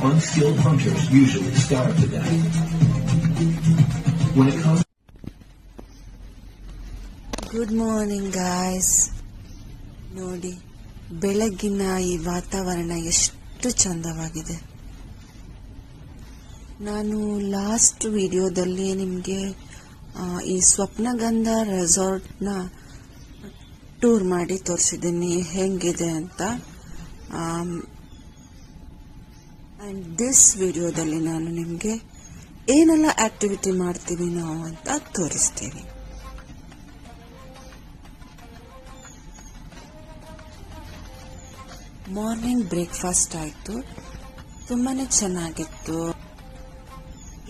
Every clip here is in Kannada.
unskilled hunters usually starve to death. When it comes good morning guys. ನೋಡಿ, ಬೆಳಗ್ಗಿನ ಈ ವಾತಾವರಣ ಎಷ್ಟು ಚಂದವಾಗಿದೆ. ನಾನು ಲಾಸ್ಟ್ ವಿಡಿಯೋದಲ್ಲಿ ನಿಮಗೆ ಈ ಸ್ವಪ್ನಗಂಧ ರೆಸಾರ್ಟ್ನ ಟೂರ್ ಮಾಡಿ ತೋರಿಸಿದ್ದೀನಿ ಹೆಂಗಿದೆ ಅಂತ. ಆ್ಯಂಡ್ ದಿಸ್ ವಿಡಿಯೋದಲ್ಲಿ ನಾನು ನಿಮಗೆ ಏನೆಲ್ಲ ಆಕ್ಟಿವಿಟಿ ಮಾಡ್ತೀವಿ ನಾವು ಅಂತ ತೋರಿಸ್ತೀವಿ. ಮಾರ್ನಿಂಗ್ ಬ್ರೇಕ್ಫಾಸ್ಟ್ ಆಯಿತು, ತುಂಬಾ ಚೆನ್ನಾಗಿತ್ತು.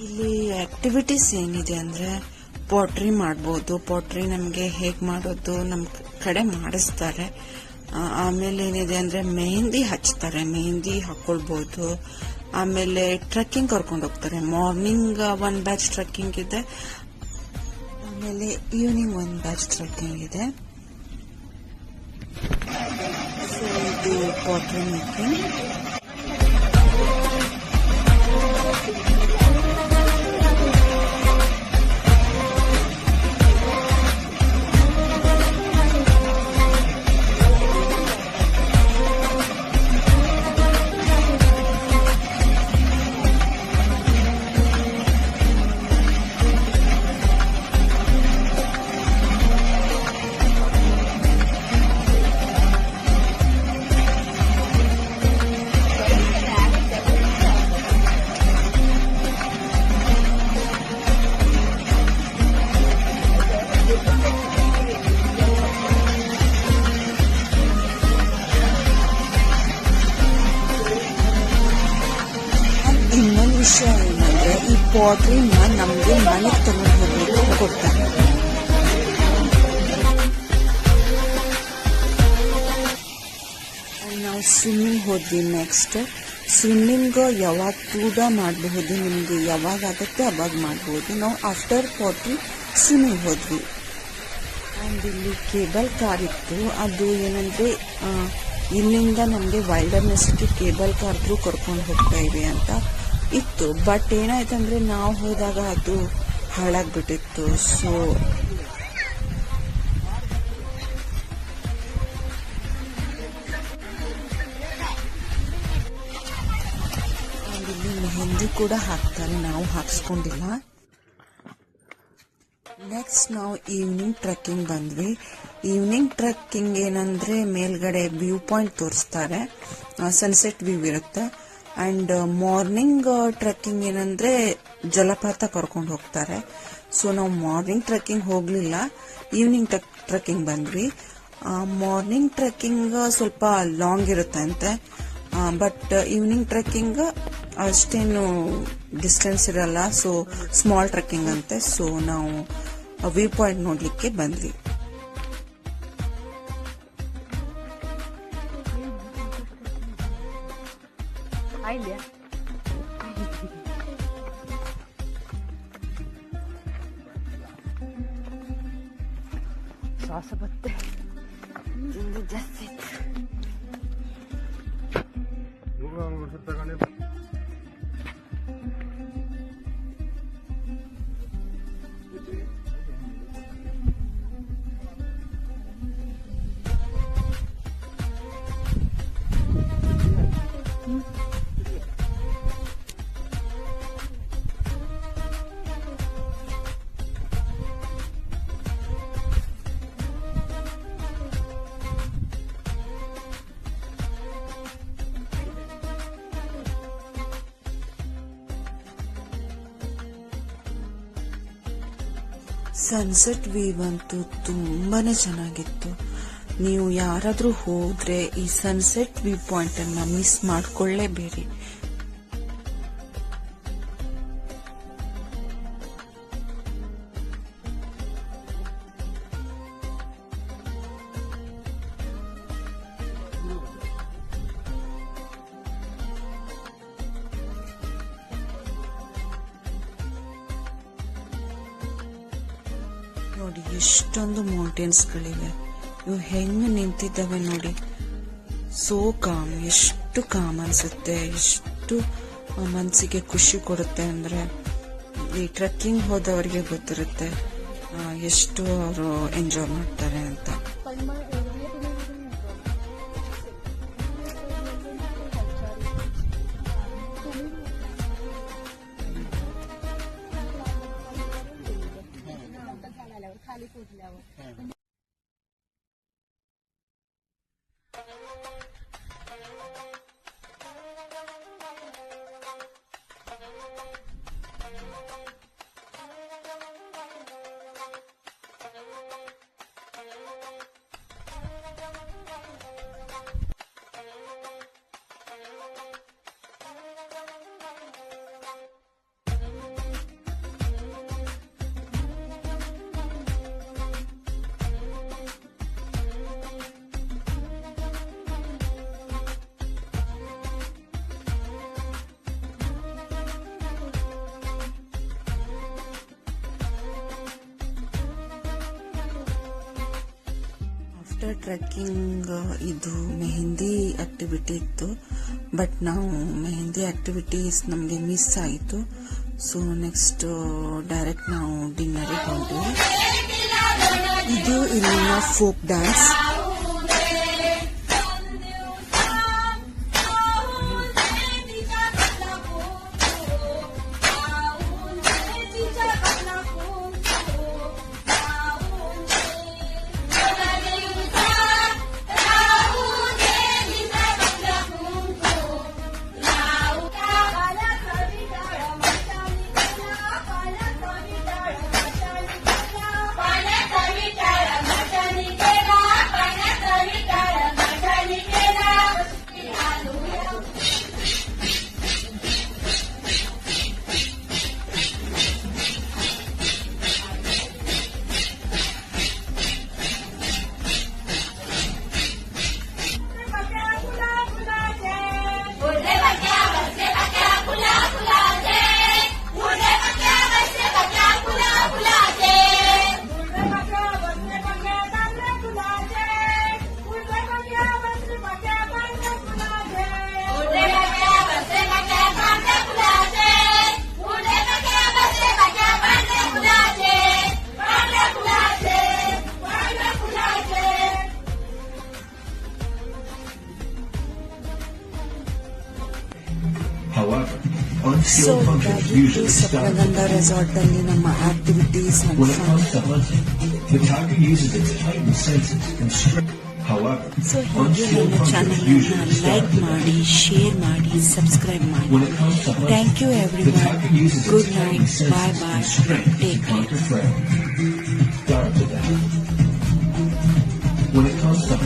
ಇಲ್ಲಿ ಆಕ್ಟಿವಿಟೀಸ್ ಏನಿದೆ ಅಂದರೆ ಪಾಟ್ರಿ ಮಾಡ್ಬೋದು. ಪಾಟ್ರಿ ನಮಗೆ ಹೇಗೆ ಮಾಡೋದು ನಮ್ಮ ಕಡೆ ಮಾಡಿಸ್ತಾರೆ. ಆಮೇಲೆ ಏನಿದೆ ಅಂದರೆ ಮೆಹಂದಿ ಹಚ್ತಾರೆ, ಮೆಹಂದಿ ಹಾಕೊಳ್ಬೋದು. ಆಮೇಲೆ ಟ್ರೆಕ್ಕಿಂಗ್ ಕರ್ಕೊಂಡು ಹೋಗ್ತಾರೆ. ಮಾರ್ನಿಂಗ್ ಒಂದು ಬ್ಯಾಚ್ ಟ್ರೆಕ್ಕಿಂಗ್ ಇದೆ, ಆಮೇಲೆ ಈವ್ನಿಂಗ್ ಒಂದು ಬ್ಯಾಚ್ ಟ್ರೆಕ್ಕಿಂಗ್ ಇದೆ. ಸೊ ಇದು ಪಾಟ್ರಿ ಮೇಕಿಂಗ್. ವಿಷಯ ಏನಂದ್ರೆ ಈ ಪಾಟ್ರಿನ ನಮಗೆ ಮನೆಗೆ ತಗೊಂಡು ಹೋಗ್ಲಿಕ್ಕೆ ಕೊಡ್ತಾರೆ. ನಾವು ಸ್ವಿಮ್ಮಿಂಗ್ ಹೋದ್ವಿ. ನೆಕ್ಸ್ಟ್ ಸ್ವಿಮ್ಮಿಂಗ್ ಯಾವಾಗ ಕೂಡ ಮಾಡಬಹುದು, ನಿಮಗೆ ಯಾವಾಗ ಆಗುತ್ತೆ ಅವಾಗ ಮಾಡಬಹುದು. ನಾವು ಆಫ್ಟರ್ ಪಾಟ್ರಿ ಸ್ವಿಮ್ಮಿಂಗ್ ಹೋದ್ವಿ. ಆ್ಯಂಡ್ ಇಲ್ಲಿ ಕೇಬಲ್ ಕಾರ್ ಇತ್ತು. ಅದು ಏನಂದ್ರೆ ಇಲ್ಲಿಂದ ನಮಗೆ ವೈಲ್ಡರ್ನೆಸ್ಗೆ ಕೇಬಲ್ ಕಾರ್ ಥ್ರೂ ಕರ್ಕೊಂಡು ಹೋಗ್ತಾ ಇವೆ ಅಂತ ಇತ್ತು. ಬಟ್ ಏನಾಯ್ತಂದ್ರೆ ನಾವು ಹೋದಾಗ ಅದು ಹಾಳಾಗ್ಬಿಟ್ಟಿತ್ತು. ಸೊ ಇಲ್ಲಿ ಮೆಹಂದಿ ಕೂಡ ಹಾಕ್ತಾರೆ, ನಾವು ಹಾಕ್ಸ್ಕೊಂಡಿಲ್ಲ. ನೆಕ್ಸ್ಟ್ ನಾವು ಈವ್ನಿಂಗ್ ಟ್ರೆಕ್ಕಿಂಗ್ ಬಂದ್ವಿ. ಈವ್ನಿಂಗ್ ಟ್ರೆಕ್ಕಿಂಗ್ ಏನಂದ್ರೆ ಮೇಲ್ಗಡೆ ವ್ಯೂ ಪಾಯಿಂಟ್ ತೋರಿಸ್ತಾರೆ, ಸನ್ಸೆಟ್ ವ್ಯೂ ಇರುತ್ತೆ. ಅಂಡ್ ಮಾರ್ನಿಂಗ್ ಟ್ರೆಕ್ಕಿಂಗ್ ಏನಂದ್ರೆ ಜಲಪಾತ ಕರ್ಕೊಂಡು ಹೋಗ್ತಾರೆ. ಸೊ ನಾವು ಮಾರ್ನಿಂಗ್ ಟ್ರೆಕ್ಕಿಂಗ್ ಹೋಗ್ಲಿಲ್ಲ, ಈವ್ನಿಂಗ್ ಟ್ರೆಕ್ಕಿಂಗ್ ಬಂದ್ವಿ. ಮಾರ್ನಿಂಗ್ ಟ್ರೆಕ್ಕಿಂಗ್ ಸ್ವಲ್ಪ ಲಾಂಗ್ ಇರುತ್ತೆ ಅಂತೆ, ಬಟ್ ಈವ್ನಿಂಗ್ ಟ್ರೆಕ್ಕಿಂಗ್ ಅಷ್ಟೇನು ಡಿಸ್ಟೆನ್ಸ್ ಇರಲ್ಲ. ಸೊ ಸ್ಮಾಲ್ ಟ್ರೆಕ್ಕಿಂಗ್ ಅಂತೆ. ಸೊ ನಾವು ವ್ಯೂ ಪಾಯಿಂಟ್ ನೋಡ್ಲಿಕ್ಕೆ ಬಂದ್ವಿ. ಶ್ವಾಸ ಬತ್ತೆ ಜಾಸ್ತಿ ಸನ್ಸೆಟ್ ವ್ಯೂ ಅಂತೂ ತುಂಬಾನೇ ಚೆನ್ನಾಗಿತ್ತು. ನೀವು ಯಾರಾದ್ರೂ ಹೋದ್ರೆ ಈ ಸನ್ಸೆಟ್ ವ್ಯೂ ಪಾಯಿಂಟ್ ಅನ್ನ ಮಿಸ್ ಮಾಡ್ಕೊಳ್ಳೇಬೇಡಿ. ನೋಡಿ ಎಷ್ಟೊಂದು ಮೌಂಟೇನ್ಸ್ಗಳಿವೆ, ಇವು ಹೆಂಗೆ ನಿಂತಿದ್ದಾವೆ ನೋಡಿ. ಸೋ ಕಾಮ್, ಎಷ್ಟು ಕಾಮ್ ಅನ್ಸುತ್ತೆ, ಎಷ್ಟು ಮನಸ್ಸಿಗೆ ಖುಷಿ ಕೊಡುತ್ತೆ. ಅಂದರೆ ಈ ಟ್ರೆಕ್ಕಿಂಗ್ ಹೋದವರಿಗೆ ಗೊತ್ತಿರುತ್ತೆ ಎಷ್ಟು ಅವರು ಎಂಜಾಯ್ ಮಾಡ್ತಾರೆ ಅಂತ. ಆಫ್ಟರ್ ಟ್ರೆಕ್ಕಿಂಗ್ ಇದು ಮೆಹಂದಿ ಆಕ್ಟಿವಿಟಿ ಇತ್ತು, ಬಟ್ ನಾವು ಮೆಹಂದಿ ಆಕ್ಟಿವಿಟೀಸ್ ನಮಗೆ ಮಿಸ್ ಆಯಿತು. ಸೊ ನೆಕ್ಸ್ಟ್ ಡೈರೆಕ್ಟ್ ನಾವು ಡಿನ್ನರಿಗೆ ಹೊಂಟಿವಿ. ಇದು ಇಲ್ಲಿನ folk dance. However, so unskilled hunters usually start to Saptagandha resort ಅಲ್ಲಿ ನಮ್ಮ activities When it comes to hunting, the tiger uses its heightened senses and strength. However, so ಹೀಗೆ unskilled ನನ್ನ hunters channel usually start like to ಮಾಡಿ, ಶೇರ್ ಮಾಡಿ, ಸಬ್ಸ್ಕ್ರೈಬ್ ಮಾಡಿ. When it comes to hunting, thank you the everyone. tiger uses good its night, heightened bye senses bye, and strength to take care. hunt a prey. Starve to death. When it comes to